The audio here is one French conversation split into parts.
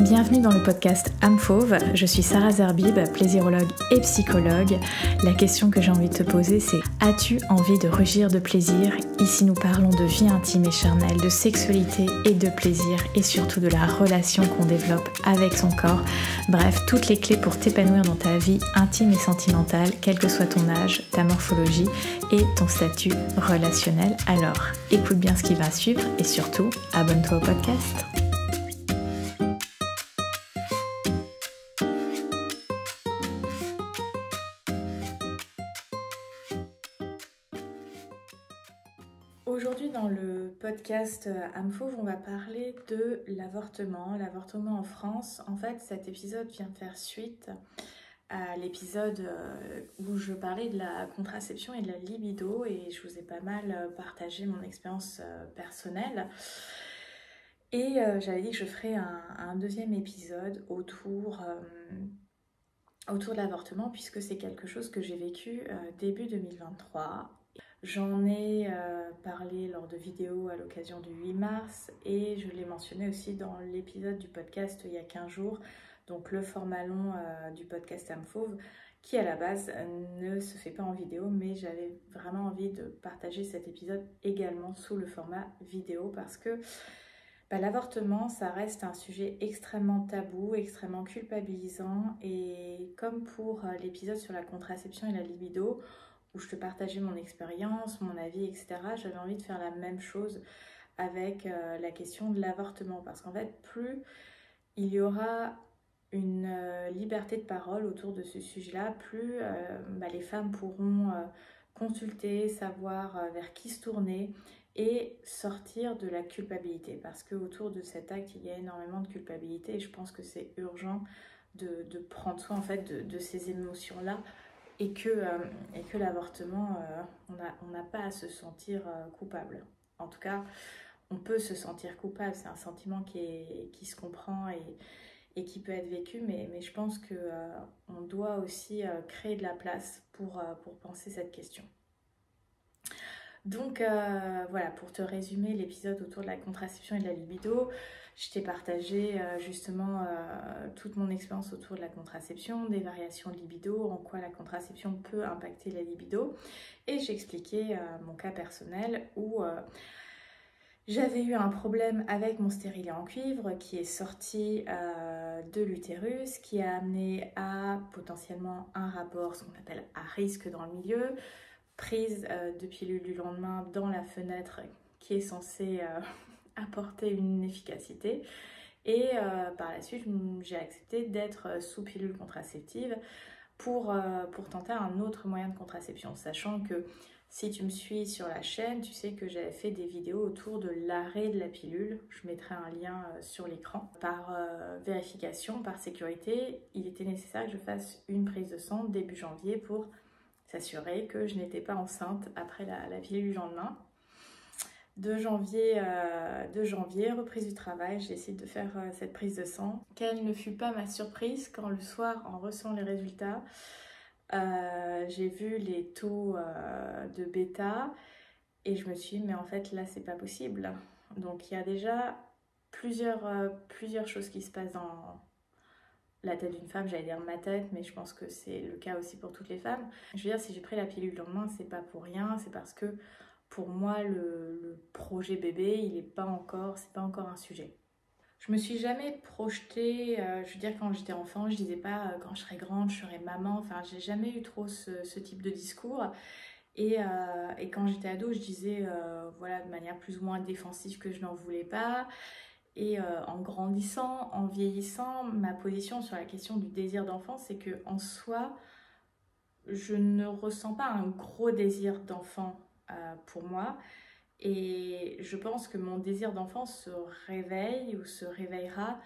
Bienvenue dans le podcast âme fauve, je suis Sarah Zerbib, plaisirologue et psychologue. La question que j'ai envie de te poser c'est: as-tu envie de rugir de plaisir? Ici nous parlons de vie intime et charnelle, de sexualité et de plaisir et surtout de la relation qu'on développe avec son corps. Bref, toutes les clés pour t'épanouir dans ta vie intime et sentimentale, quel que soit ton âge, ta morphologie et ton statut relationnel. Alors, écoute bien ce qui va suivre et surtout, abonne-toi au podcast. Aujourd'hui dans le podcast âme fauve, on va parler de l'avortement en France. En fait, cet épisode vient faire suite à l'épisode où je parlais de la contraception et de la libido et je vous ai pas mal partagé mon expérience personnelle. Et j'avais dit que je ferais un deuxième épisode autour de l'avortement puisque c'est quelque chose que j'ai vécu début 2023. J'en ai parlé lors de vidéos à l'occasion du 8 mars et je l'ai mentionné aussi dans l'épisode du podcast il y a 15 jours, donc le format long du podcast âme fauve, qui à la base ne se fait pas en vidéo, mais j'avais vraiment envie de partager cet épisode également sous le format vidéo parce que l'avortement, ça reste un sujet extrêmement tabou, extrêmement culpabilisant et comme pour l'épisode sur la contraception et la libido, où je te partageais mon expérience, mon avis, etc. J'avais envie de faire la même chose avec la question de l'avortement. Parce qu'en fait, plus il y aura une liberté de parole autour de ce sujet-là, plus les femmes pourront consulter, savoir vers qui se tourner et sortir de la culpabilité. Parce qu'autour de cet acte, il y a énormément de culpabilité et je pense que c'est urgent de prendre soin en fait, de ces émotions-là. Et que l'avortement, on n'a pas à se sentir coupable. En tout cas, on peut se sentir coupable, c'est un sentiment qui se comprend et qui peut être vécu, mais je pense qu'on doit aussi créer de la place pour penser cette question. Donc voilà, pour te résumer l'épisode autour de la contraception et de la libido, je t'ai partagé justement toute mon expérience autour de la contraception, des variations de libido, en quoi la contraception peut impacter la libido. Et j'ai expliqué mon cas personnel où j'avais eu un problème avec mon stérilet en cuivre qui est sorti de l'utérus, qui a amené à potentiellement un rapport, ce qu'on appelle à risque dans le milieu, prise de pilule du lendemain dans la fenêtre qui est censée apporter une efficacité et par la suite j'ai accepté d'être sous pilule contraceptive pour tenter un autre moyen de contraception, sachant que si tu me suis sur la chaîne, tu sais que j'avais fait des vidéos autour de l'arrêt de la pilule. Je mettrai un lien sur l'écran. Par vérification, par sécurité, il était nécessaire que je fasse une prise de sang début janvier pour s'assurer que je n'étais pas enceinte après la pilule du lendemain. De janvier, reprise du travail, j'ai essayé de faire cette prise de sang. Quelle ne fut pas ma surprise quand le soir, en recevant les résultats, j'ai vu les taux de bêta et je me suis dit mais en fait là c'est pas possible. Donc il y a déjà plusieurs choses qui se passent dans la tête d'une femme, j'allais dire ma tête, mais je pense que c'est le cas aussi pour toutes les femmes. Je veux dire, si j'ai pris la pilule le lendemain, c'est pas pour rien, c'est parce que pour moi, le projet bébé, c'est pas encore un sujet. Je me suis jamais projetée, je veux dire, quand j'étais enfant, je disais pas quand je serai grande, je serai maman, enfin, j'ai jamais eu trop ce type de discours. Et quand j'étais ado, je disais, voilà, de manière plus ou moins défensive que je n'en voulais pas. Et en grandissant, en vieillissant, ma position sur la question du désir d'enfant, c'est que en soi, je ne ressens pas un gros désir d'enfant pour moi. Et je pense que mon désir d'enfant se réveille ou se réveillera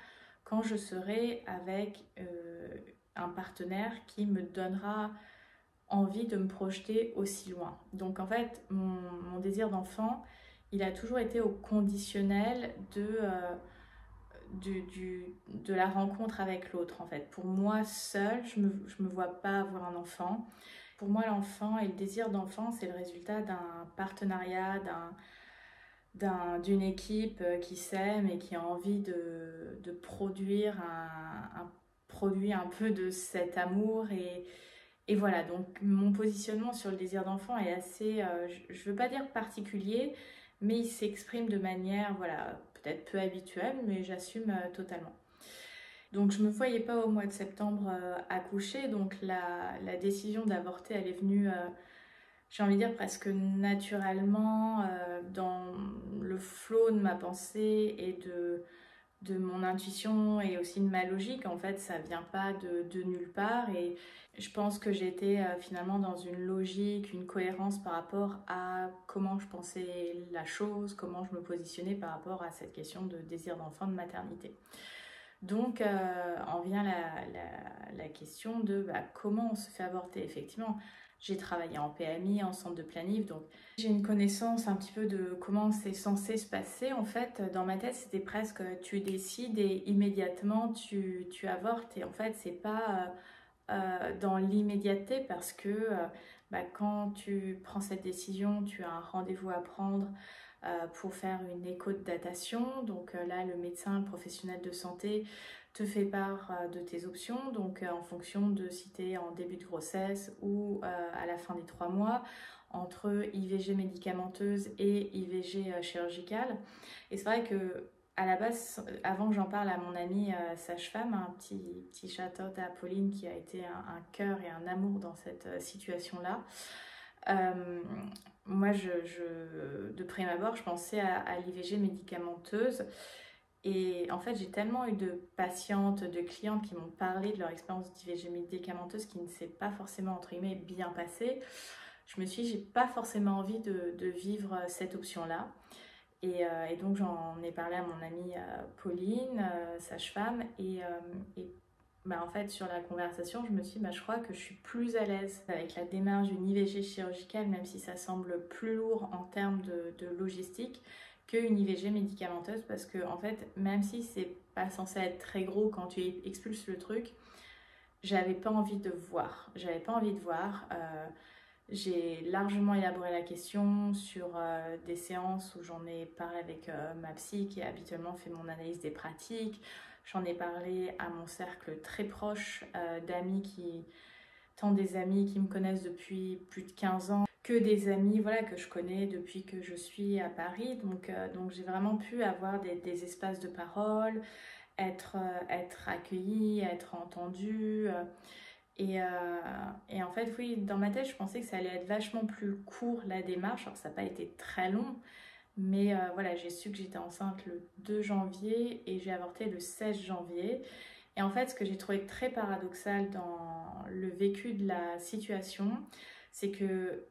quand je serai avec un partenaire qui me donnera envie de me projeter aussi loin. Donc en fait, mon désir d'enfant, il a toujours été au conditionnel de la rencontre avec l'autre en fait. Pour moi seule, je me vois pas avoir un enfant. Pour moi, l'enfant et le désir d'enfant, c'est le résultat d'un partenariat, d'une équipe qui s'aime et qui a envie de produire un produit un peu de cet amour. Et voilà, donc mon positionnement sur le désir d'enfant est assez, je ne veux pas dire particulier, mais il s'exprime de manière, voilà, peut-être peu habituelle, mais j'assume totalement. Donc je ne me voyais pas au mois de septembre accoucher, donc la décision d'avorter, elle est venue, j'ai envie de dire presque naturellement, dans le flot de ma pensée et de mon intuition et aussi de ma logique. En fait, ça vient pas de nulle part, et je pense que j'étais finalement dans une logique, une cohérence par rapport à comment je pensais la chose, comment je me positionnais par rapport à cette question de désir d'enfant, de maternité. Donc en vient la question de comment on se fait avorter. Effectivement, j'ai travaillé en PMI, en centre de planif, donc j'ai une connaissance un petit peu de comment c'est censé se passer. En fait, dans ma tête, c'était presque tu décides et immédiatement tu avortes. Et en fait, c'est pas dans l'immédiateté, parce que quand tu prends cette décision, tu as un rendez-vous à prendre pour faire une écho de datation. Donc là, le médecin, le professionnel de santé te fait part de tes options, donc en fonction de si tu es en début de grossesse ou à la fin des 3 mois, entre IVG médicamenteuse et IVG chirurgicale. Et c'est vrai que à la base, avant que j'en parle à mon amie sage-femme, un petit shout-out à Pauline qui a été un cœur et un amour dans cette situation-là. Moi, de prime abord, je pensais à l'IVG médicamenteuse. Et en fait, j'ai tellement eu de patientes, de clientes qui m'ont parlé de leur expérience d'IVG médicamenteuse qui ne s'est pas forcément, entre guillemets, bien passée. Je me suis dit, j'ai pas forcément envie de vivre cette option-là. Et donc j'en ai parlé à mon amie Pauline, sage-femme, et en fait sur la conversation je me suis dit je crois que je suis plus à l'aise avec la démarche d'une IVG chirurgicale, même si ça semble plus lourd en termes de logistique, qu'une IVG médicamenteuse, parce que en fait même si c'est pas censé être très gros quand tu expulses le truc, j'avais pas envie de voir. J'ai largement élaboré la question sur des séances où j'en ai parlé avec ma psy qui habituellement fait mon analyse des pratiques. J'en ai parlé à mon cercle très proche d'amis, tant des amis qui me connaissent depuis plus de 15 ans que des amis voilà, que je connais depuis que je suis à Paris. Donc j'ai vraiment pu avoir des espaces de parole, être accueillie, être entendue. Et en fait, oui, dans ma tête, je pensais que ça allait être vachement plus court la démarche. Alors, ça n'a pas été très long, mais voilà, j'ai su que j'étais enceinte le 2 janvier et j'ai avorté le 16 janvier. Et en fait, ce que j'ai trouvé très paradoxal dans le vécu de la situation, c'est que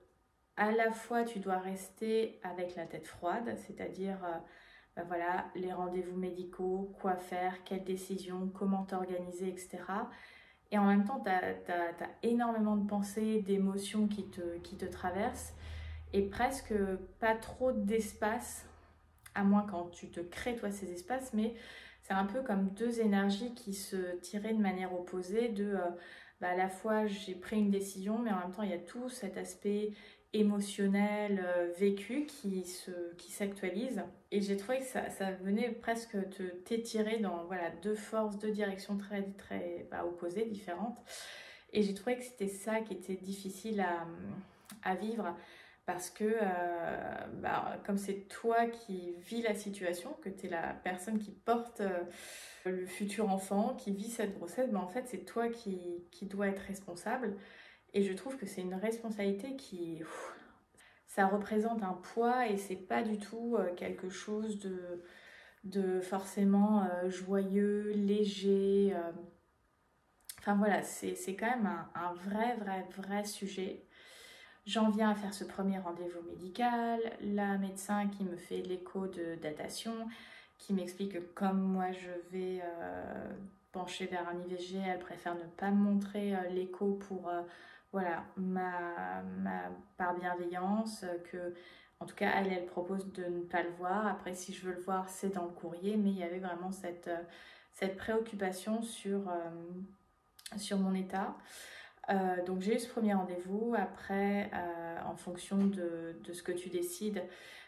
à la fois tu dois rester avec la tête froide, c'est-à-dire voilà, les rendez-vous médicaux, quoi faire, quelles décisions, comment t'organiser, etc. Et en même temps, tu as énormément de pensées, d'émotions qui te traversent, et presque pas trop d'espace, à moins quand tu te crées toi ces espaces, mais c'est un peu comme deux énergies qui se tiraient de manière opposée, à la fois j'ai pris une décision, mais en même temps il y a tout cet aspect émotionnel, vécu qui s'actualise. Et j'ai trouvé que ça venait presque t'étirer dans voilà, deux forces, deux directions très, très opposées, différentes. Et j'ai trouvé que c'était ça qui était difficile à vivre, parce que comme c'est toi qui vis la situation, que tu es la personne qui porte le futur enfant, qui vit cette grossesse, en fait c'est toi qui dois être responsable. Et je trouve que c'est une responsabilité ça représente un poids, et c'est pas du tout quelque chose de forcément joyeux, léger. Enfin voilà, c'est quand même un vrai sujet. J'en viens à faire ce premier rendez-vous médical, la médecin qui me fait l'écho de datation, qui m'explique que comme moi je vais pencher vers un IVG, elle préfère ne pas me montrer l'écho pour voilà, par bienveillance, que en tout cas elle propose de ne pas le voir. Après si je veux le voir c'est dans le courrier, mais il y avait vraiment cette préoccupation sur mon état. Donc j'ai eu ce premier rendez-vous. Après, en fonction de ce que tu décides,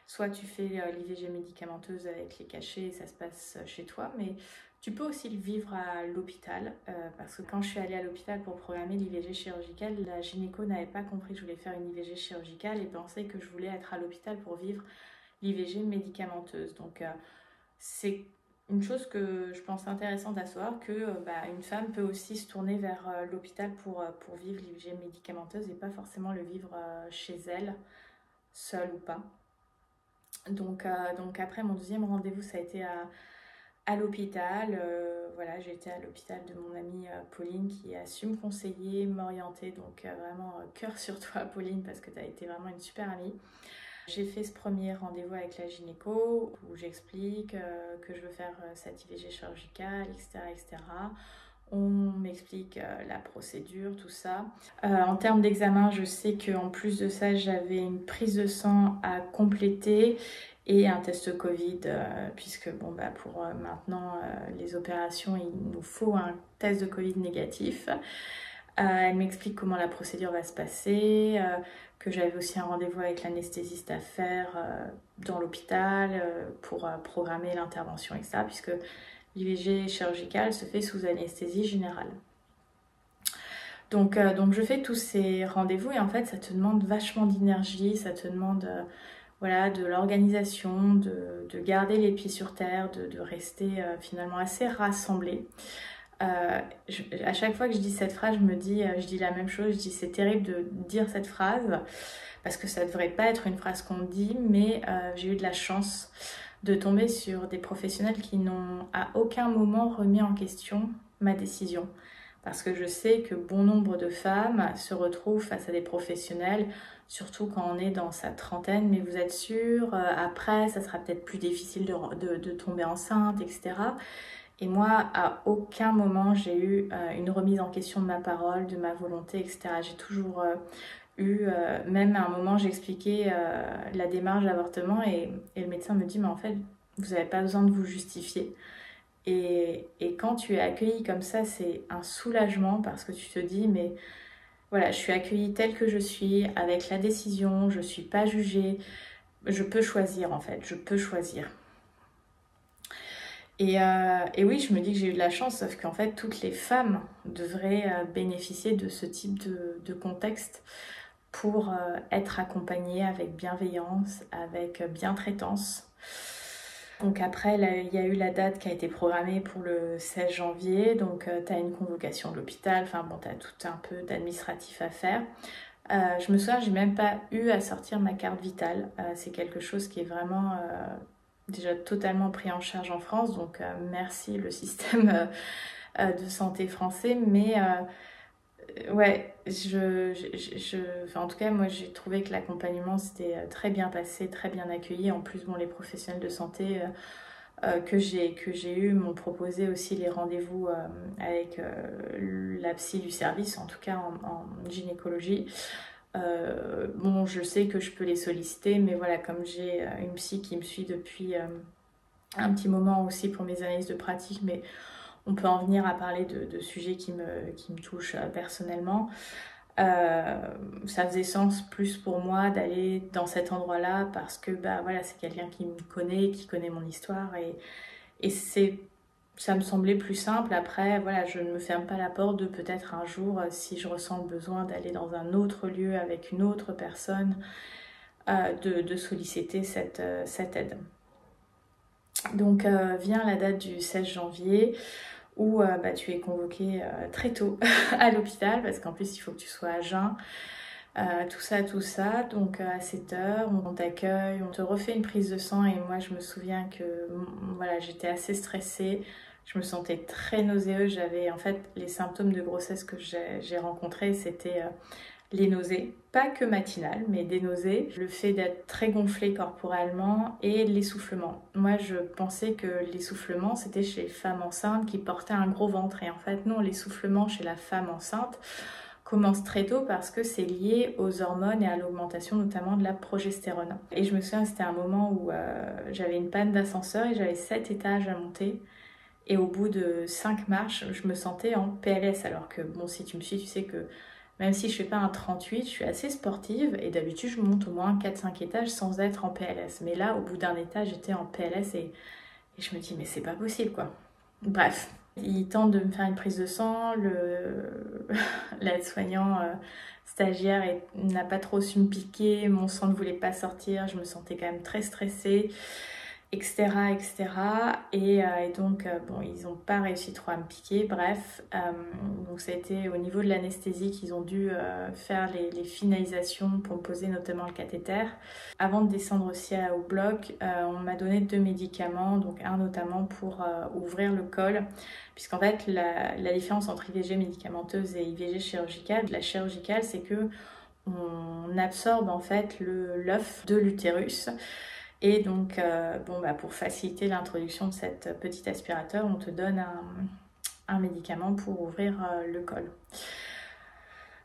soit tu fais l'IVG médicamenteuse avec les cachets et ça se passe chez toi, mais tu peux aussi le vivre à l'hôpital, parce que quand je suis allée à l'hôpital pour programmer l'IVG chirurgicale, la gynéco n'avait pas compris que je voulais faire une IVG chirurgicale et pensait que je voulais être à l'hôpital pour vivre l'IVG médicamenteuse. Donc c'est une chose que je pense intéressante à savoir, que une femme peut aussi se tourner vers l'hôpital pour vivre l'IVG médicamenteuse et pas forcément le vivre chez elle, seule ou pas. Donc après mon deuxième rendez-vous, ça a été à l'hôpital. Voilà, j'ai été à l'hôpital de mon amie Pauline qui a su me conseiller, m'orienter. Donc vraiment, cœur sur toi Pauline, parce que tu as été vraiment une super amie. J'ai fait ce premier rendez-vous avec la gynéco où j'explique que je veux faire cette IVG chirurgicale, etc. etc. On m'explique la procédure, tout ça. En termes d'examen, je sais qu'en plus de ça, j'avais une prise de sang à compléter et un test Covid, puisque bon, pour maintenant les opérations, il nous faut un test de Covid négatif. Elle m'explique comment la procédure va se passer, que j'avais aussi un rendez-vous avec l'anesthésiste à faire dans l'hôpital pour programmer l'intervention, etc. Puisque l'IVG chirurgicale se fait sous anesthésie générale. Donc je fais tous ces rendez-vous et en fait ça te demande vachement d'énergie, ça te demande voilà, de l'organisation, de garder les pieds sur terre, de rester finalement assez rassemblé. À chaque fois que je dis cette phrase, je dis la même chose, je dis c'est terrible de dire cette phrase parce que ça devrait pas être une phrase qu'on dit, mais j'ai eu de la chance de tomber sur des professionnels qui n'ont à aucun moment remis en question ma décision. Parce que je sais que bon nombre de femmes se retrouvent face à des professionnels, surtout quand on est dans sa trentaine, mais vous êtes sûr, après ça sera peut-être plus difficile de tomber enceinte, etc. Et moi, à aucun moment, j'ai eu une remise en question de ma parole, de ma volonté, etc. J'ai toujours eu, même à un moment, j'expliquais la démarche d'avortement et le médecin me dit, mais en fait, vous n'avez pas besoin de vous justifier. Et quand tu es accueillie comme ça, c'est un soulagement parce que tu te dis, mais voilà, je suis accueillie telle que je suis, avec la décision, je ne suis pas jugée, je peux choisir en fait, je peux choisir. Et oui, je me dis que j'ai eu de la chance, sauf qu'en fait, toutes les femmes devraient bénéficier de ce type de contexte pour être accompagnées avec bienveillance, avec bientraitance. Donc après, là, il y a eu la date qui a été programmée pour le 16 janvier, donc tu as une convocation de l'hôpital, enfin bon, tu as tout un peu d'administratif à faire. Je me souviens, j'ai même pas eu à sortir ma carte vitale. C'est quelque chose qui est vraiment déjà totalement pris en charge en France, donc merci le système de santé français, mais ouais, enfin, en tout cas moi j'ai trouvé que l'accompagnement s'était très bien passé, très bien accueilli. En plus bon, les professionnels de santé que j'ai eu m'ont proposé aussi les rendez-vous avec la psy du service, en tout cas en gynécologie. Bon, je sais que je peux les solliciter, mais voilà, comme j'ai une psy qui me suit depuis un petit moment aussi pour mes analyses de pratique, mais on peut en venir à parler de sujets qui me touchent personnellement. Ça faisait sens plus pour moi d'aller dans cet endroit-là parce que voilà, c'est quelqu'un qui me connaît, qui connaît mon histoire et ça me semblait plus simple. Après, voilà, je ne me ferme pas la porte de peut-être un jour, si je ressens le besoin d'aller dans un autre lieu avec une autre personne, de solliciter cette aide. Donc vient la date du 16 janvier où tu es convoqué très tôt à l'hôpital parce qu'en plus il faut que tu sois à jeun. Tout ça, donc à 7h, on t'accueille, on te refait une prise de sang et moi je me souviens que voilà, j'étais assez stressée, je me sentais très nauséeuse, j'avais en fait les symptômes de grossesse que j'ai rencontrés, c'était les nausées, pas que matinales, mais des nausées, le fait d'être très gonflé corporellement et l'essoufflement. Moi je pensais que l'essoufflement c'était chez les femmes enceintes qui portaient un gros ventre et en fait non, l'essoufflement chez la femme enceinte commence très tôt parce que c'est lié aux hormones et à l'augmentation notamment de la progestérone. Et je me souviens, c'était un moment où j'avais une panne d'ascenseur et j'avais 7 étages à monter. Et au bout de 5 marches, je me sentais en PLS. Alors que, bon, si tu me suis, tu sais que Même si je fais pas un 38, je suis assez sportive et d'habitude je monte au moins 4-5 étages sans être en PLS. Mais là, au bout d'un étage, j'étais en PLS et je me dis mais c'est pas possible quoi. Bref, il tente de me faire une prise de sang, l'aide-soignant stagiaire n'a pas trop su me piquer, mon sang ne voulait pas sortir, je me sentais quand même très stressée, etc. etc. Et donc, bon, ils n'ont pas réussi trop à me piquer, bref. Donc, ça a été au niveau de l'anesthésie qu'ils ont dû faire les finalisations pour me poser notamment le cathéter. Avant de descendre aussi au bloc, on m'a donné 2 médicaments, donc un notamment pour ouvrir le col, puisqu'en fait, la différence entre IVG médicamenteuse et IVG chirurgicale, la chirurgicale, c'est que on absorbe en fait l'œuf de l'utérus. Et donc, bon, bah, pour faciliter l'introduction de cette petite aspirateur, on te donne un médicament pour ouvrir le col.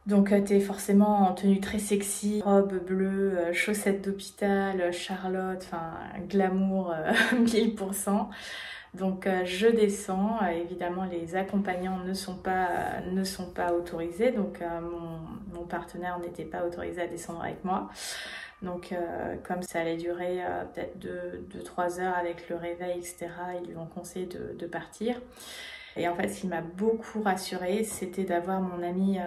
Donc, tu es forcément en tenue très sexy, robe bleue, chaussettes d'hôpital, Charlotte, enfin, glamour 1000%. Donc, je descends. Évidemment, les accompagnants ne sont pas autorisés. Donc, mon partenaire n'était pas autorisé à descendre avec moi. Donc, comme ça allait durer peut-être 2-3 heures avec le réveil, etc., ils lui ont conseillé de partir. Et en fait, ce qui m'a beaucoup rassurée, c'était d'avoir mon amie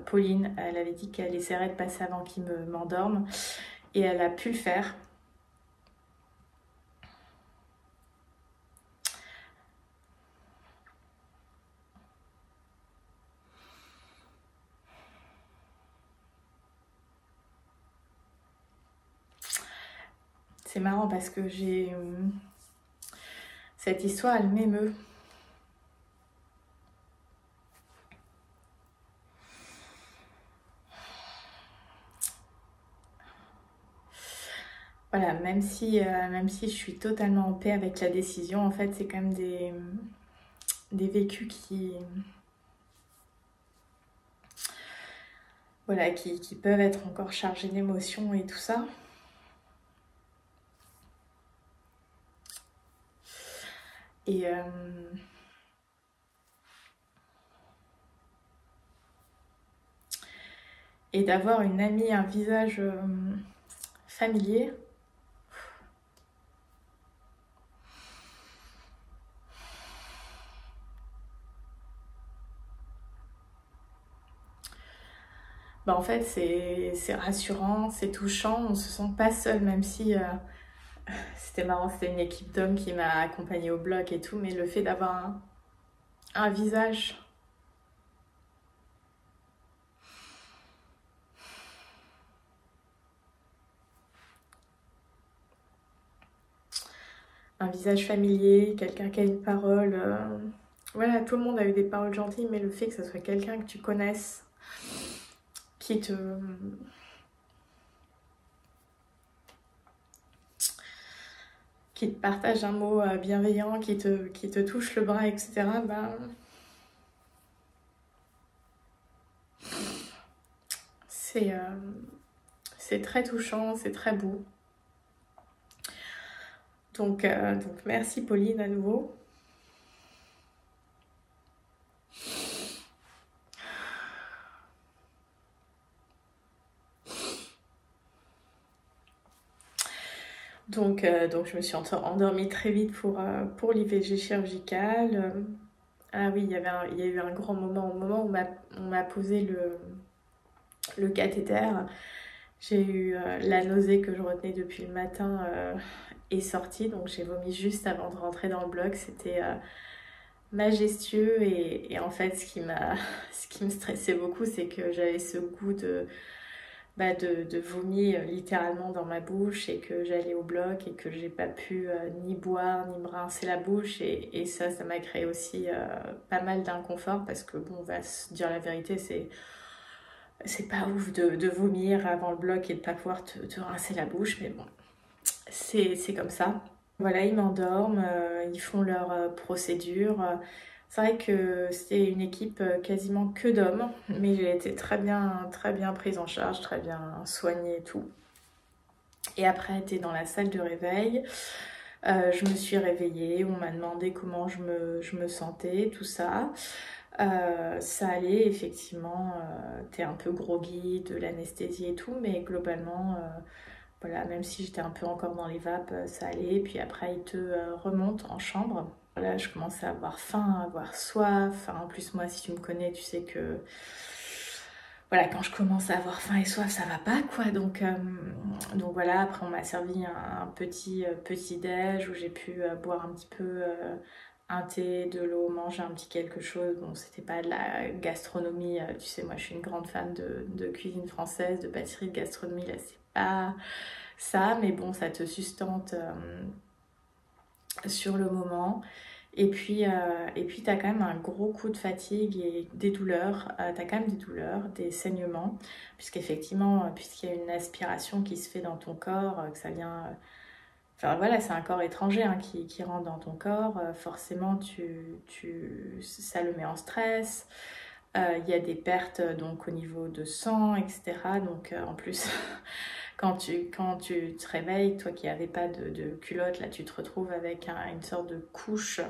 Pauline. Elle avait dit qu'elle essaierait de passer avant qu'il m'endorme. Et elle a pu le faire. C'est marrant parce que cette histoire, elle m'émeut. Voilà, même si je suis totalement en paix avec la décision, en fait, c'est quand même des vécus voilà, qui peuvent être encore chargés d'émotions et tout ça. Et d'avoir une amie, un visage familier. Bah en fait, c'est rassurant, c'est touchant, on se sent pas seul, même si c'était marrant, c'était une équipe d'hommes qui m'a accompagnée au bloc et tout, mais le fait d'avoir un visage familier, quelqu'un qui a une parole. Voilà, tout le monde a eu des paroles gentilles, mais le fait que ce soit quelqu'un que tu connaisses, qui te partage un mot bienveillant, qui te touche le bras, etc., bah, c'est très touchant, c'est très beau. Donc merci Pauline à nouveau. Donc je me suis endormie très vite pour l'IVG chirurgicale. Ah oui, il y a eu un grand moment, au moment où on m'a posé le cathéter. J'ai eu la nausée que je retenais depuis le matin est sortie, donc j'ai vomi juste avant de rentrer dans le bloc. C'était majestueux et en fait ce qui me stressait beaucoup, c'est que j'avais ce goût de vomi littéralement dans ma bouche et que j'allais au bloc et que j'ai pas pu ni boire ni me rincer la bouche et ça m'a créé aussi pas mal d'inconfort parce que bon, on va se dire la vérité, c'est pas ouf de vomir avant le bloc et de pas pouvoir te rincer la bouche, mais bon, c'est comme ça. Voilà, ils m'endorment, ils font leur procédure. C'est vrai que c'était une équipe quasiment que d'hommes, mais j'ai été très bien prise en charge, très bien soignée et tout. Et après, j'étais dans la salle de réveil. Je me suis réveillée, on m'a demandé comment je me sentais, tout ça. Ça allait, effectivement, t'es un peu groggy de l'anesthésie et tout, mais globalement, voilà, même si j'étais un peu encore dans les vapes, ça allait. Puis après, il te remonte en chambre. Là, je commençais à avoir faim, à avoir soif. Enfin, en plus, moi, si tu me connais, tu sais que voilà, quand je commence à avoir faim et soif, ça va pas, quoi. Donc voilà, après, on m'a servi un petit déj où j'ai pu boire un petit peu un thé, de l'eau, manger un petit quelque chose. Bon, c'était pas de la gastronomie, tu sais, moi, je suis une grande fan de cuisine française, de pâtisserie, de gastronomie. Là, c'est pas ça, mais bon, ça te sustente sur le moment. Et puis tu as quand même un gros coup de fatigue et des douleurs. Tu as quand même des douleurs, des saignements, puisqu'effectivement, puisqu'il y a une aspiration qui se fait dans ton corps, que ça vient. Enfin voilà, c'est un corps étranger hein, qui rentre dans ton corps. Forcément, ça le met en stress. Il y a des pertes donc au niveau de sang, etc. Donc en plus, quand tu te réveilles, toi qui n'avais pas de culotte, là tu te retrouves avec une sorte de couche.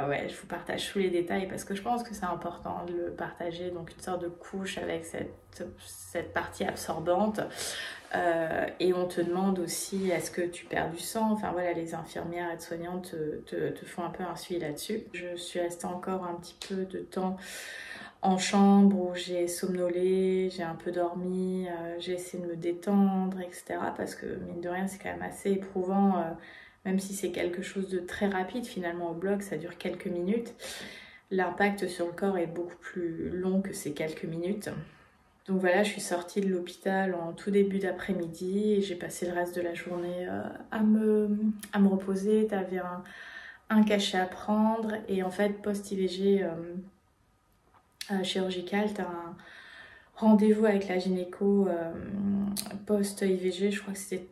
Ouais, je vous partage tous les détails parce que je pense que c'est important de le partager. Donc une sorte de couche avec cette partie absorbante. Et on te demande aussi est-ce que tu perds du sang. Enfin voilà, les infirmières aides-soignantes te font un peu un suivi là-dessus. Je suis restée encore un petit peu de temps en chambre où j'ai somnolé, j'ai un peu dormi, j'ai essayé de me détendre, etc. Parce que mine de rien, c'est quand même assez éprouvant, même si c'est quelque chose de très rapide finalement au bloc, ça dure quelques minutes. L'impact sur le corps est beaucoup plus long que ces quelques minutes. Donc voilà, je suis sortie de l'hôpital en tout début d'après-midi et j'ai passé le reste de la journée à me reposer. T'avais un cachet à prendre et en fait, post-IVG chirurgical, tu as un rendez-vous avec la gynéco post-IVG, je crois que c'était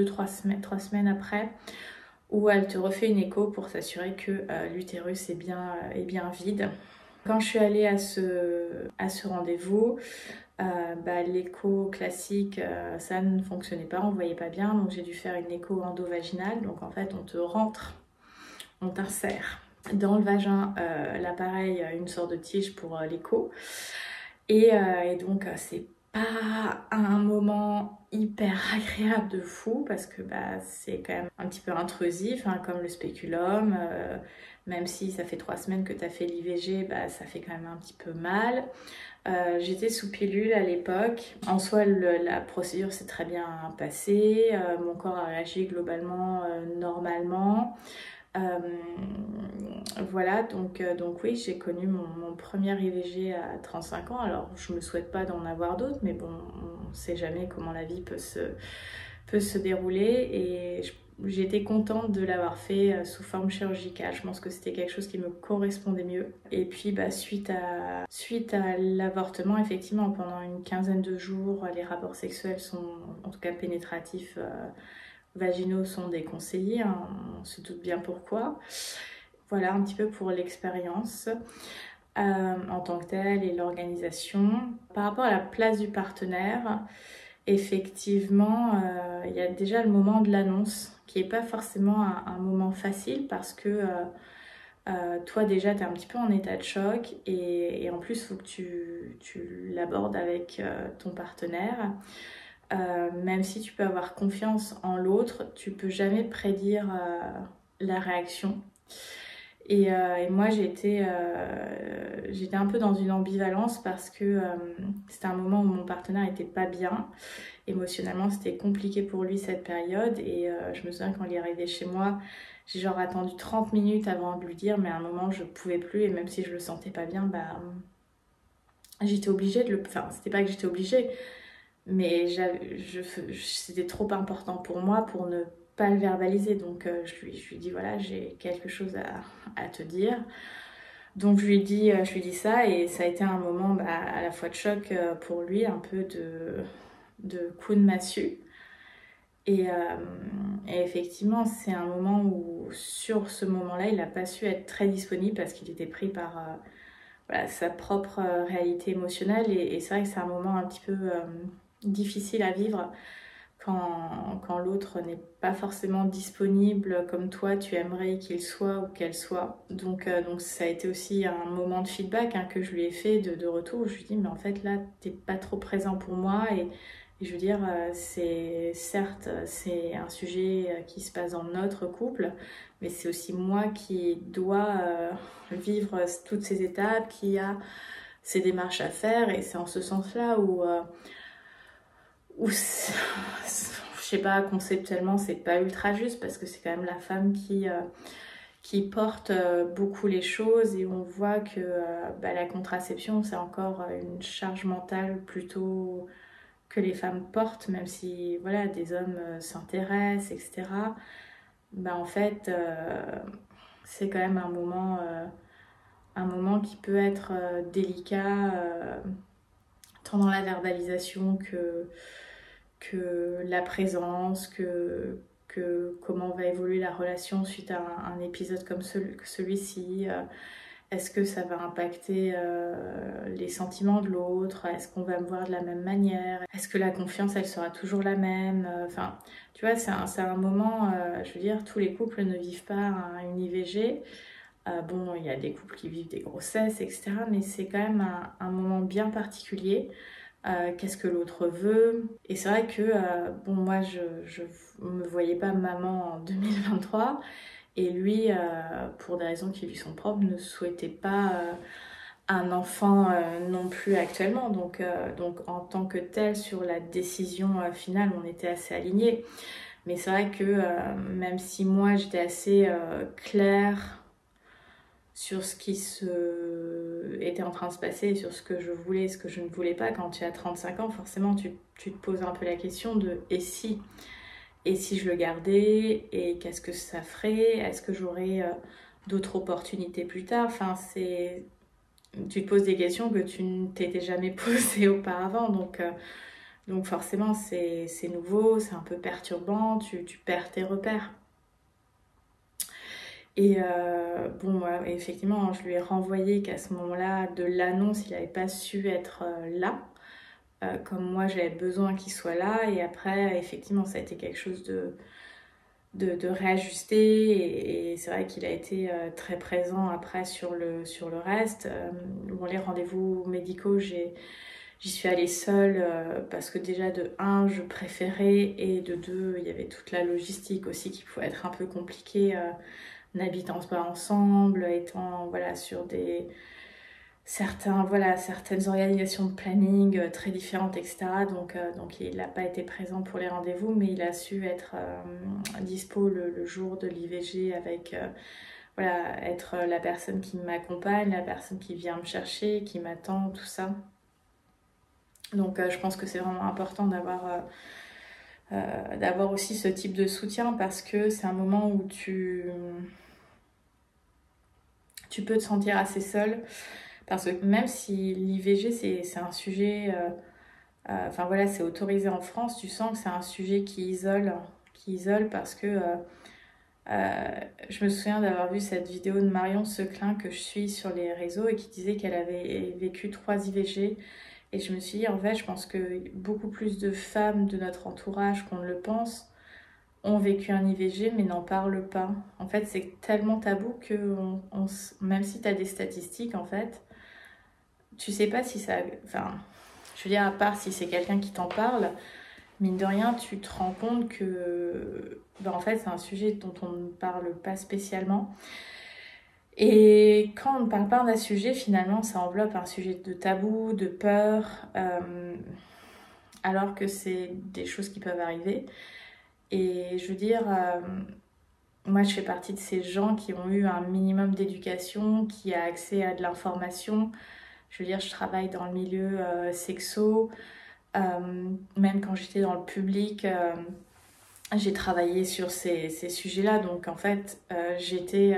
3 semaines après, où elle te refait une écho pour s'assurer que l'utérus est bien vide. Quand je suis allée à ce rendez-vous, l'écho classique, ça ne fonctionnait pas, on ne voyait pas bien, donc j'ai dû faire une écho endovaginale. Donc en fait, on t'insère dans le vagin l'appareil, une sorte de tige pour l'écho. Et donc, c'est pas un moment hyper agréable de fou parce que c'est quand même un petit peu intrusif, hein, comme le spéculum. Même si ça fait 3 semaines que tu as fait l'IVG, ça fait quand même un petit peu mal. J'étais sous pilule à l'époque. En soi, la procédure s'est très bien passée. Mon corps a réagi globalement normalement. Voilà, donc oui, j'ai connu mon premier IVG à 35 ans. Alors, je me souhaite pas d'en avoir d'autres, mais bon, on ne sait jamais comment la vie peut se dérouler. Et j'étais contente de l'avoir fait sous forme chirurgicale. Je pense que c'était quelque chose qui me correspondait mieux. Et puis, suite à l'avortement, effectivement, pendant une quinzaine de jours, les rapports sexuels sont, en tout cas pénétratifs, vaginaux sont déconseillés, hein, on se doute bien pourquoi. Voilà un petit peu pour l'expérience en tant que telle et l'organisation. Par rapport à la place du partenaire, effectivement, il y a déjà le moment de l'annonce qui n'est pas forcément un moment facile parce que toi déjà tu es un petit peu en état de choc et en plus il faut que tu l'abordes avec ton partenaire. Même si tu peux avoir confiance en l'autre, tu peux jamais prédire la réaction. Et moi j'étais un peu dans une ambivalence parce que c'était un moment où mon partenaire n'était pas bien. Émotionnellement c'était compliqué pour lui cette période et je me souviens quand il est arrivé chez moi, j'ai genre attendu 30 minutes avant de lui dire, mais à un moment je pouvais plus et même si je le sentais pas bien, j'étais obligée de le... Enfin c'était pas que j'étais obligée, mais c'était trop important pour moi pour ne pas le verbaliser. Donc je lui dis voilà, j'ai quelque chose à te dire. Donc je lui dis ça et ça a été un moment à la fois de choc pour lui, un peu de coup de massue. Et effectivement, c'est un moment où, sur ce moment-là, il n'a pas su être très disponible parce qu'il était pris par sa propre réalité émotionnelle. Et c'est vrai que c'est un moment un petit peu difficile à vivre quand l'autre n'est pas forcément disponible comme toi tu aimerais qu'il soit ou qu'elle soit. Donc ça a été aussi un moment de feedback que je lui ai fait de retour. Je lui ai dit mais en fait là t'es pas trop présent pour moi et je veux dire c'est certes c'est un sujet qui se passe dans notre couple, mais c'est aussi moi qui dois vivre toutes ces étapes, qui a ces démarches à faire, et c'est en ce sens-là où je sais pas, conceptuellement c'est pas ultra juste parce que c'est quand même la femme qui porte beaucoup les choses, et on voit que la contraception c'est encore une charge mentale plutôt que les femmes portent, même si voilà des hommes s'intéressent, etc. En fait c'est quand même un moment qui peut être délicat, tant dans la verbalisation que la présence, que comment va évoluer la relation suite à un épisode comme celui-ci. Est-ce que ça va impacter les sentiments de l'autre? Est-ce qu'on va me voir de la même manière? Est-ce que la confiance, elle sera toujours la même? Enfin, tu vois, c'est un moment, je veux dire, tous les couples ne vivent pas une IVG. Bon, il y a des couples qui vivent des grossesses, etc. Mais c'est quand même un moment bien particulier. Qu'est-ce que l'autre veut? Et c'est vrai que, bon, moi, je me voyais pas maman en 2023. Et lui, pour des raisons qui lui sont propres, ne souhaitait pas un enfant non plus actuellement. Donc en tant que tel, sur la décision finale, on était assez alignés. Mais c'est vrai que même si moi, j'étais assez claire sur ce qui était en train de se passer, sur ce que je voulais et ce que je ne voulais pas, quand tu as 35 ans, forcément, tu te poses un peu la question de « et si ?» Et si je le gardais, et qu'est-ce que ça ferait? Est-ce que j'aurais d'autres opportunités plus tard? Enfin, tu te poses des questions que tu ne t'étais jamais posées auparavant. Donc forcément, c'est nouveau, c'est un peu perturbant, tu perds tes repères. Et bon, effectivement, je lui ai renvoyé qu'à ce moment-là de l'annonce, il n'avait pas su être là. Comme moi j'avais besoin qu'il soit là, et après effectivement ça a été quelque chose de réajuster, et c'est vrai qu'il a été très présent après sur le reste. Bon, les rendez-vous médicaux j'y suis allée seule parce que déjà de un je préférais, et de deux il y avait toute la logistique aussi qui pouvait être un peu compliquée, n'habitant pas ensemble, étant voilà sur certaines organisations de planning très différentes, etc. Donc il n'a pas été présent pour les rendez-vous, mais il a su être dispo le jour de l'IVG avec être la personne qui m'accompagne, la personne qui vient me chercher, qui m'attend, tout ça. Donc je pense que c'est vraiment important d'avoir aussi ce type de soutien, parce que c'est un moment où tu peux te sentir assez seule. Parce que même si l'IVG c'est un sujet, enfin voilà, c'est autorisé en France, tu sens que c'est un sujet qui isole parce que je me souviens d'avoir vu cette vidéo de Marion Seclin que je suis sur les réseaux, et qui disait qu'elle avait vécu 3 IVG. Et je me suis dit, en fait, je pense que beaucoup plus de femmes de notre entourage qu'on ne le pense ont vécu un IVG mais n'en parlent pas. En fait, c'est tellement tabou que même si tu as des statistiques, en fait, tu sais pas si ça... Enfin, je veux dire, à part si c'est quelqu'un qui t'en parle, mine de rien, tu te rends compte que... en fait, c'est un sujet dont on ne parle pas spécialement. Et quand on ne parle pas d'un sujet, finalement, ça enveloppe un sujet de tabou, de peur, alors que c'est des choses qui peuvent arriver. Et je veux dire... moi, je fais partie de ces gens qui ont eu un minimum d'éducation, qui a accès à de l'information. Je veux dire, je travaille dans le milieu sexo. Même quand j'étais dans le public, j'ai travaillé sur ces sujets-là. Donc, en fait, j'étais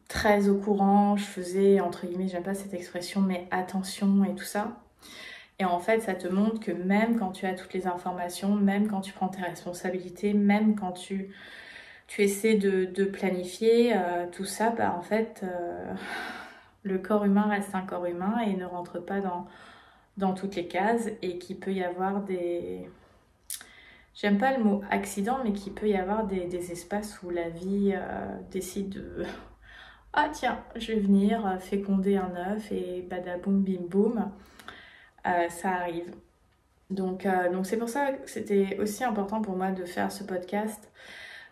très au courant. Je faisais, entre guillemets, j'aime pas cette expression, mais attention et tout ça. Et en fait, ça te montre que même quand tu as toutes les informations, même quand tu prends tes responsabilités, même quand tu essaies de planifier tout ça, en fait, le corps humain reste un corps humain et ne rentre pas dans toutes les cases, et qu'il peut y avoir j'aime pas le mot accident, mais qu'il peut y avoir des espaces où la vie décide de ah tiens, je vais venir féconder un œuf et badaboum bim boum, ça arrive. Donc c'est pour ça que c'était aussi important pour moi de faire ce podcast,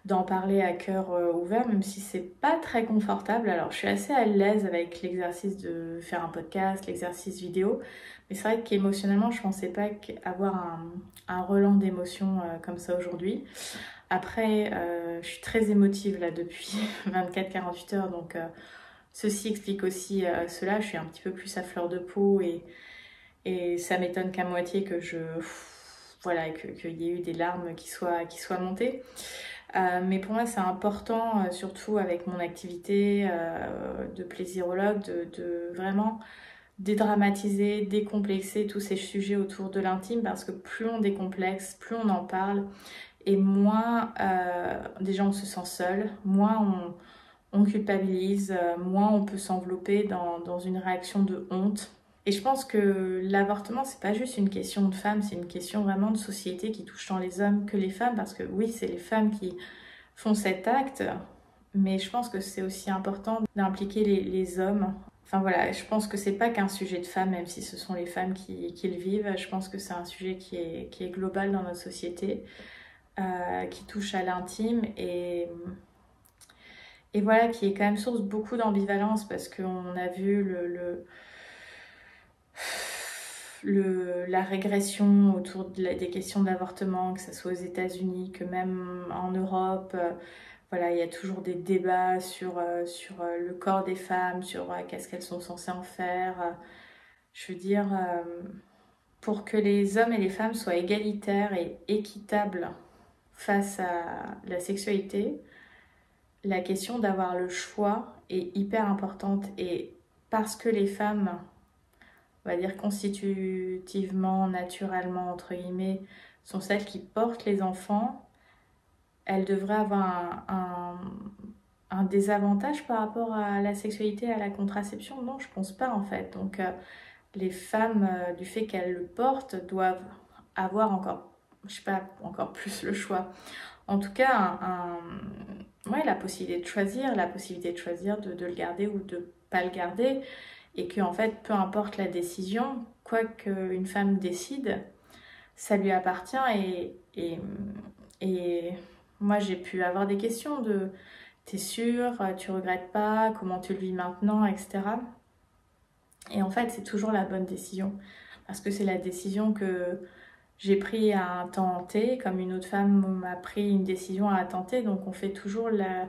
d'en parler à cœur ouvert, même si c'est pas très confortable. Alors je suis assez à l'aise avec l'exercice de faire un podcast, l'exercice vidéo, mais c'est vrai qu'émotionnellement je pensais pas avoir un relan d'émotions comme ça aujourd'hui. Après, je suis très émotive là depuis 24-48 heures, donc ceci explique aussi cela. Je suis un petit peu plus à fleur de peau et ça m'étonne qu'à moitié que voilà, qu'il y ait eu des larmes qui soient montées. Mais pour moi, c'est important, surtout avec mon activité de plaisirologue, de vraiment dédramatiser, décomplexer tous ces sujets autour de l'intime, parce que plus on décomplexe, plus on en parle, et moins déjà on se sent seul, moins on culpabilise, moins on peut s'envelopper dans une réaction de honte. Et je pense que l'avortement, c'est pas juste une question de femmes, c'est une question vraiment de société qui touche tant les hommes que les femmes, parce que oui, c'est les femmes qui font cet acte, mais je pense que c'est aussi important d'impliquer les hommes. Enfin voilà, je pense que c'est pas qu'un sujet de femmes, même si ce sont les femmes qui le vivent. Je pense que c'est un sujet qui est global dans notre société, qui touche à l'intime et voilà, qui est quand même source beaucoup d'ambivalence parce qu'on a vu la régression autour des questions d'avortement, que ce soit aux États-Unis, que même en Europe. Voilà, il y a toujours des débats sur le corps des femmes, sur qu'est-ce qu'elles sont censées en faire. Je veux dire, pour que les hommes et les femmes soient égalitaires et équitables face à la sexualité, la question d'avoir le choix est hyper importante. Et parce que les femmes, on va dire constitutivement, naturellement, entre guillemets, sont celles qui portent les enfants, elles devraient avoir un désavantage par rapport à la sexualité, à la contraception. Non, je pense pas en fait. Donc les femmes, du fait qu'elles le portent, doivent avoir encore, je sais pas, encore plus le choix. En tout cas, ouais, la possibilité de choisir de le garder ou de pas le garder. Et que en fait, peu importe la décision, quoi qu'une femme décide, ça lui appartient et moi j'ai pu avoir des questions de t'es sûre, tu regrettes pas, comment tu le vis maintenant, etc. Et en fait c'est toujours la bonne décision parce que c'est la décision que j'ai prise à un temps T, comme une autre femme m'a pris une décision à un temps T, donc on fait toujours la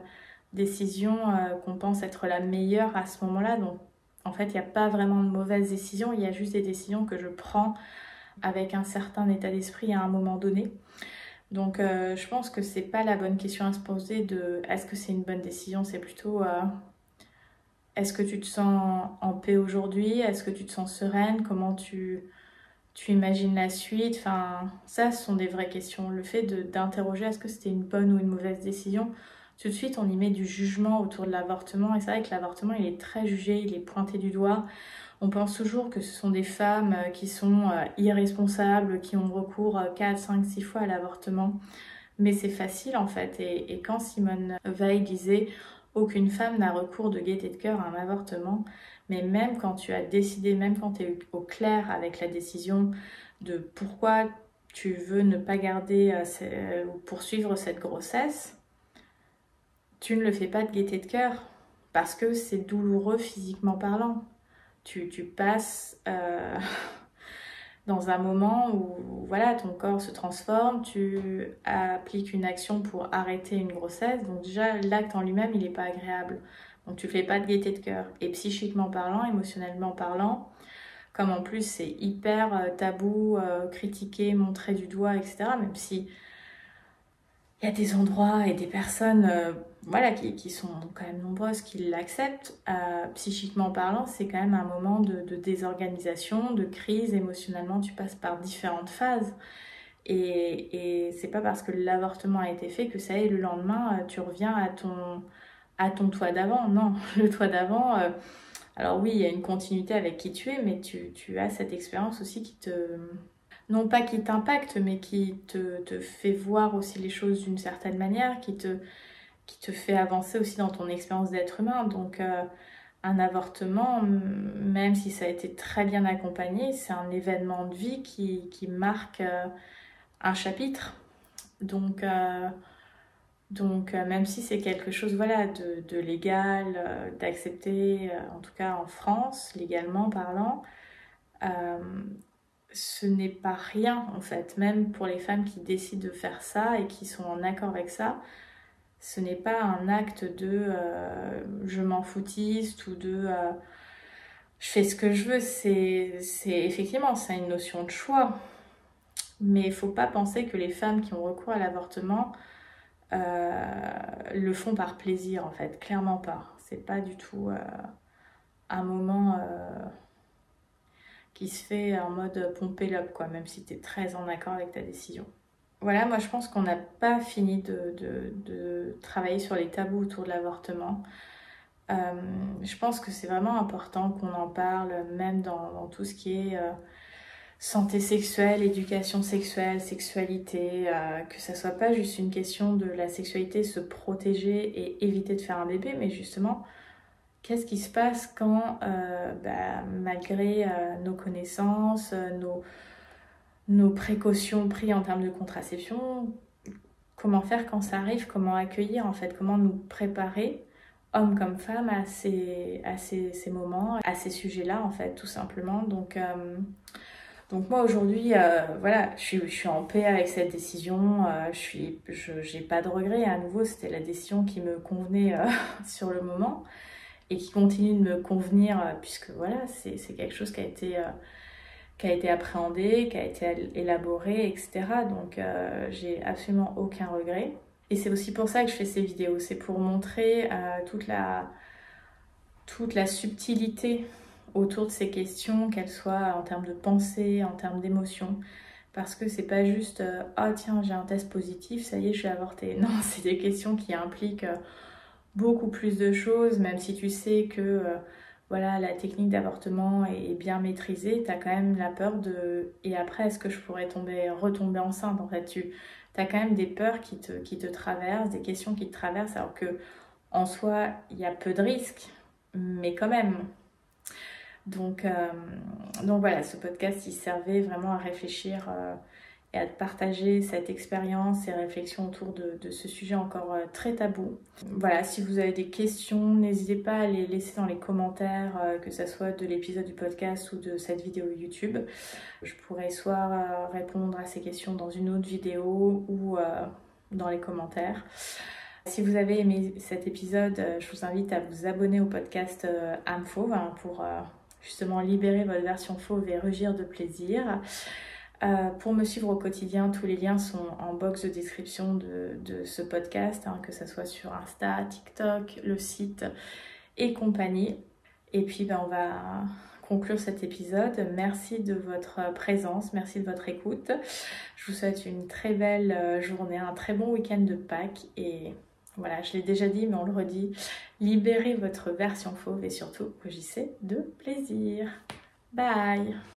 décision qu'on pense être la meilleure à ce moment-là. Donc en fait il n'y a pas vraiment de mauvaises décisions, il y a juste des décisions que je prends avec un certain état d'esprit à un moment donné. Donc je pense que c'est pas la bonne question à se poser de est-ce que c'est une bonne décision, c'est plutôt est-ce que tu te sens en paix aujourd'hui, est-ce que tu te sens sereine, comment tu imagines la suite, enfin ça ce sont des vraies questions. Le fait d'interroger est-ce que c'était une bonne ou une mauvaise décision, tout de suite on y met du jugement autour de l'avortement et c'est vrai que l'avortement il est très jugé, il est pointé du doigt. On pense toujours que ce sont des femmes qui sont irresponsables, qui ont recours 4, 5, 6 fois à l'avortement. Mais c'est facile en fait. Et quand Simone Veil disait aucune femme n'a recours de gaieté de cœur à un avortement, mais même quand tu as décidé, même quand tu es au clair avec la décision de pourquoi tu veux ne pas garder ou poursuivre cette grossesse, tu ne le fais pas de gaieté de cœur parce que c'est douloureux physiquement parlant. Tu passes dans un moment où voilà, ton corps se transforme, tu appliques une action pour arrêter une grossesse. Donc déjà, l'acte en lui-même, il n'est pas agréable. Donc tu ne fais pas de gaieté de cœur. Et psychiquement parlant, émotionnellement parlant, comme en plus c'est hyper tabou, critiqué, montré du doigt, etc. Même si il y a des endroits et des personnes voilà, qui sont quand même nombreuses qui l'acceptent. Psychiquement parlant, c'est quand même un moment de désorganisation, de crise. Émotionnellement, tu passes par différentes phases. Et c'est pas parce que l'avortement a été fait que ça y est, le lendemain, tu reviens à ton toi d'avant. Non, le toi d'avant, alors oui, il y a une continuité avec qui tu es, mais tu as cette expérience aussi non pas qui t'impacte, mais qui te fait voir aussi les choses d'une certaine manière, qui te fait avancer aussi dans ton expérience d'être humain. Donc un avortement, même si ça a été très bien accompagné, c'est un événement de vie qui marque un chapitre. Donc même si c'est quelque chose voilà, de légal, d'accepter, en tout cas en France, légalement parlant, ce n'est pas rien en fait. Même pour les femmes qui décident de faire ça et qui sont en accord avec ça, ce n'est pas un acte de je m'en foutiste ou de je fais ce que je veux. C'est effectivement, c'est une notion de choix. Mais il ne faut pas penser que les femmes qui ont recours à l'avortement le font par plaisir en fait, clairement pas. C'est pas du tout un moment qui se fait en mode pomper l'up quoi, même si tu es très en accord avec ta décision. Voilà, moi je pense qu'on n'a pas fini de travailler sur les tabous autour de l'avortement. Je pense que c'est vraiment important qu'on en parle, même dans tout ce qui est santé sexuelle, éducation sexuelle, sexualité, que ça soit pas juste une question de la sexualité, se protéger et éviter de faire un bébé, mais justement, qu'est-ce qui se passe quand, malgré nos connaissances, nos précautions prises en termes de contraception, comment faire quand ça arrive, comment accueillir en fait, comment nous préparer, hommes comme femmes, à ces moments, à ces sujets-là en fait, tout simplement. Donc moi aujourd'hui, voilà, je suis en paix avec cette décision, j'ai pas de regrets. À nouveau, c'était la décision qui me convenait sur le moment et qui continue de me convenir puisque voilà, c'est quelque chose qui a été appréhendé, qui a été élaboré, etc. Donc j'ai absolument aucun regret. Et c'est aussi pour ça que je fais ces vidéos, c'est pour montrer toute la subtilité autour de ces questions, qu'elles soient en termes de pensée, en termes d'émotion. Parce que c'est pas juste ah tiens, j'ai un test positif, ça y est, je suis avortée. Non, c'est des questions qui impliquent beaucoup plus de choses, même si tu sais que voilà, la technique d'avortement est bien maîtrisée, tu as quand même la peur de et après, est-ce que je pourrais retomber enceinte? En fait, tu as quand même des peurs qui te traversent, des questions qui te traversent, alors que en soi, il y a peu de risques, mais quand même. Donc voilà, ce podcast, il servait vraiment à réfléchir et à partager cette expérience et réflexion autour de ce sujet encore très tabou. Voilà, si vous avez des questions, n'hésitez pas à les laisser dans les commentaires, que ce soit de l'épisode du podcast ou de cette vidéo YouTube. Je pourrais soit répondre à ces questions dans une autre vidéo ou dans les commentaires. Si vous avez aimé cet épisode, je vous invite à vous abonner au podcast âme fauve pour justement libérer votre version fauve et rugir de plaisir. Pour me suivre au quotidien, tous les liens sont en box de description de ce podcast, que ce soit sur Insta, TikTok, le site et compagnie. Et puis on va conclure cet épisode. Merci de votre présence, merci de votre écoute. Je vous souhaite une très belle journée, un très bon week-end de Pâques et voilà, je l'ai déjà dit, mais on le redit, libérez votre version fauve et surtout, agissez de plaisir. Bye!